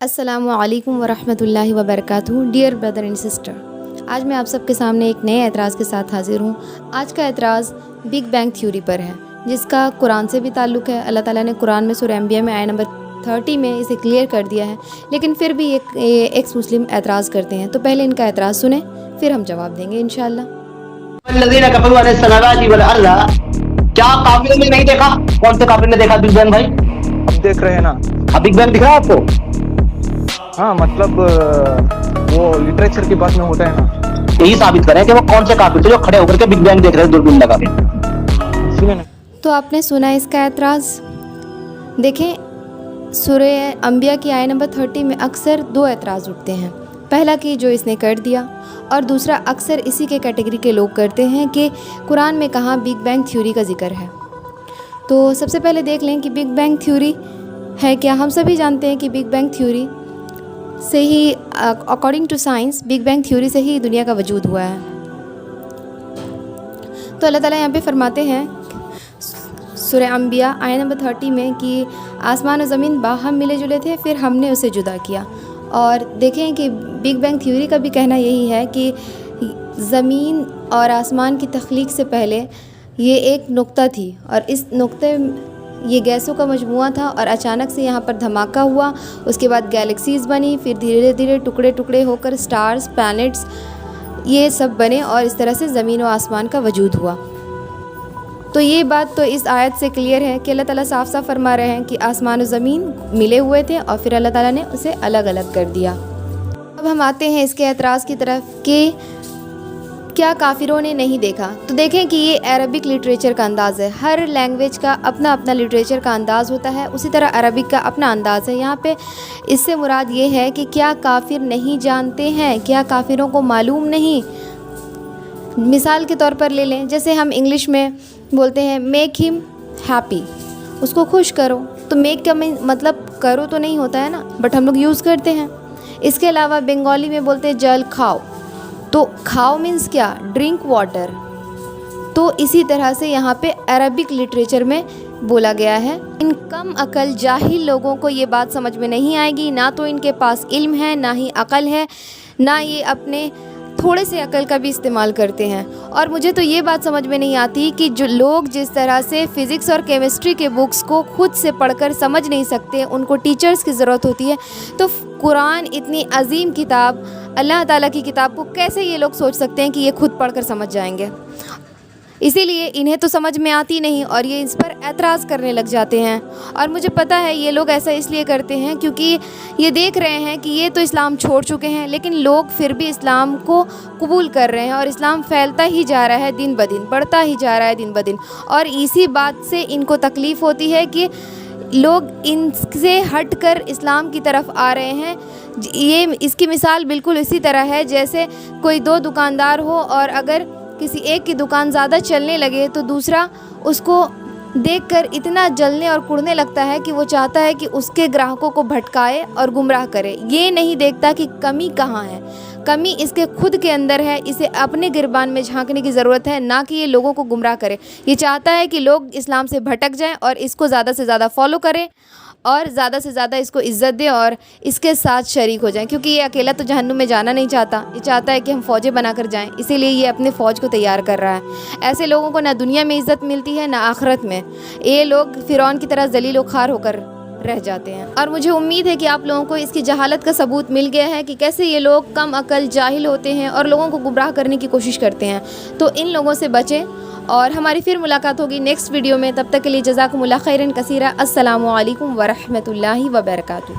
السلام علیکم ورحمۃ اللہ وبرکاتہ۔ ڈیئر بردر اینڈ سسٹر، آج میں آپ سب کے سامنے ایک نئے اعتراض کے ساتھ حاضر ہوں۔ آج کا اعتراض بگ بینگ تھیوری پر ہے، جس کا قرآن سے بھی تعلق ہے۔ اللہ تعالیٰ نے قرآن میں سورہ انبیاء میں آیت نمبر 30 میں اسے کلیئر کر دیا ہے، لیکن پھر بھی ایکس مسلم اعتراض کرتے ہیں۔ تو پہلے ان کا اعتراض سنیں، پھر ہم جواب دیں گے انشاءاللہ۔ الذین کفروا عن السماوات والارض، کیا کافروں نے نہیں دیکھا؟ کون سے کافر نے دیکھا بگ بینگ بھائی؟ اب دیکھ رہے ہیں نا۔ اب بگ بینگ دکھ رہا ہے آپ کو؟ ہاں مطلب وہ لٹریچر کی بات میں ہوتا ہے نا، یہی ثابت کریں کہ وہ کون سے کافر تھے جو کھڑے ہو کر کے بگ بینگ دیکھ رہے ہیں دوربین لگا کے۔ سنیں نا۔ تو آپ نے سنا اس کا اعتراض۔ دیکھیں، سورہ انبیاء کی آیت نمبر 30 میں اکثر دو اعتراض اٹھتے ہیں۔ پہلا کہ جو اس نے کر دیا، اور دوسرا اکثر اسی کے کیٹیگری کے لوگ کرتے ہیں کہ قرآن میں کہاں بگ بینگ تھیوری کا ذکر ہے۔ تو سب سے پہلے دیکھ لیں کہ بگ بینگ تھیوری ہے کیا۔ ہم سبھی جانتے ہیں کہ بگ بینگ تھیوری سے ہی، according to science, big bang theory سے ہی دنیا کا وجود ہوا ہے۔ تو اللہ تعالیٰ یہاں پہ فرماتے ہیں سورہ انبیاء آیت نمبر 30 میں کہ آسمان و زمین باہم ملے جلے تھے، پھر ہم نے اسے جدا کیا۔ اور دیکھیں کہ بگ بینگ تھیوری کا بھی کہنا یہی ہے کہ زمین اور آسمان کی تخلیق سے پہلے یہ ایک نقطہ تھی، اور اس نقطے یہ گیسوں کا مجموعہ تھا، اور اچانک سے یہاں پر دھماکہ ہوا، اس کے بعد گیلیکسیز بنی، پھر دھیرے دھیرے ٹکڑے ٹکڑے ہو کر سٹارز، پلانٹس، یہ سب بنے، اور اس طرح سے زمین و آسمان کا وجود ہوا۔ تو یہ بات تو اس آیت سے کلیئر ہے کہ اللہ تعالیٰ صاف صاف فرما رہے ہیں کہ آسمان و زمین ملے ہوئے تھے، اور پھر اللہ تعالیٰ نے اسے الگ الگ کر دیا۔ اب ہم آتے ہیں اس کے اعتراض کی طرف کہ کیا کافروں نے نہیں دیکھا۔ تو دیکھیں کہ یہ عربک لٹریچر کا انداز ہے۔ ہر لینگویج کا اپنا اپنا لٹریچر کا انداز ہوتا ہے، اسی طرح عربک کا اپنا انداز ہے۔ یہاں پہ اس سے مراد یہ ہے کہ کیا کافر نہیں جانتے ہیں، کیا کافروں کو معلوم نہیں۔ مثال کے طور پر لے لیں، جیسے ہم انگلش میں بولتے ہیں میک ہم ہیپی، اس کو خوش کرو۔ تو میک کا مطلب کرو تو نہیں ہوتا ہے نا، بٹ ہم لوگ یوز کرتے ہیں۔ اس کے علاوہ بنگالی میں بولتے ہیں جل کھاؤ، تو کھاؤ مینس کیا؟ Drink water. تو اسی طرح سے یہاں پہ عربک لٹریچر میں بولا گیا ہے۔ ان کم عقل جاہل لوگوں کو یہ بات سمجھ میں نہیں آئے گی، نہ تو ان کے پاس علم ہے، نہ ہی عقل ہے، نہ یہ اپنے تھوڑے سے عقل کا بھی استعمال کرتے ہیں۔ اور مجھے تو یہ بات سمجھ میں نہیں آتی کہ جو لوگ جس طرح سے فزکس اور کیمسٹری کے بکس کو خود سے پڑھ کر سمجھ نہیں سکتے، ان کو ٹیچرز کی ضرورت ہوتی ہے، تو قرآن اتنی عظیم کتاب، اللہ تعالیٰ کی کتاب کو کیسے یہ لوگ سوچ سکتے ہیں کہ یہ خود پڑھ کر سمجھ جائیں گے؟ اسی لیے انہیں تو سمجھ میں آتی نہیں، اور یہ اس پر اعتراض کرنے لگ جاتے ہیں۔ اور مجھے پتہ ہے یہ لوگ ایسا اس لیے کرتے ہیں کیونکہ یہ دیکھ رہے ہیں کہ یہ تو اسلام چھوڑ چکے ہیں، لیکن لوگ پھر بھی اسلام کو قبول کر رہے ہیں، اور اسلام پھیلتا ہی جا رہا ہے دن بدن، بڑھتا ہی جا رہا ہے دن بدن۔ اور اسی بات سے ان کو تکلیف ہوتی ہے کہ لوگ ان سے ہٹ کر اسلام کی طرف آ رہے ہیں۔ اس کی مثال بالکل اسی طرح ہے جیسے کوئی دو دکاندار ہو، اور اگر کسی ایک کی دکان زیادہ چلنے لگے تو دوسرا اس کو دیکھ کر اتنا جلنے اور کڑنے لگتا ہے کہ وہ چاہتا ہے کہ اس کے گراہکوں کو بھٹکائے اور گمراہ کرے۔ یہ نہیں دیکھتا کہ کمی کہاں ہے، کمی اس کے خود کے اندر ہے، اسے اپنے گربان میں جھانکنے کی ضرورت ہے، نہ کہ یہ لوگوں کو گمراہ کرے۔ یہ چاہتا ہے کہ لوگ اسلام سے بھٹک جائیں اور اس کو زیادہ سے زیادہ فالو کریں، اور زیادہ سے زیادہ اس کو عزت دیں اور اس کے ساتھ شریک ہو جائیں، کیونکہ یہ اکیلا تو جہنم میں جانا نہیں چاہتا۔ یہ چاہتا ہے کہ ہم فوجیں بنا کر جائیں، اسی لیے یہ اپنے فوج کو تیار کر رہا ہے۔ ایسے لوگوں کو نہ دنیا میں عزت ملتی ہے، نہ آخرت میں۔ یہ لوگ فرعون کی طرح ذلیل و خوار ہو کر رہ جاتے ہیں۔ اور مجھے امید ہے کہ آپ لوگوں کو اس کی جہالت کا ثبوت مل گیا ہے کہ کیسے یہ لوگ کم عقل جاہل ہوتے ہیں اور لوگوں کو گمراہ کرنے کی کوشش کرتے ہیں۔ تو ان لوگوں سے بچیں، اور ہماری پھر ملاقات ہوگی نیکسٹ ویڈیو میں۔ تب تک کے لیے جزاکم اللہ خیرا کثیرا۔ السلام علیکم ورحمۃ اللہ وبرکاتہ۔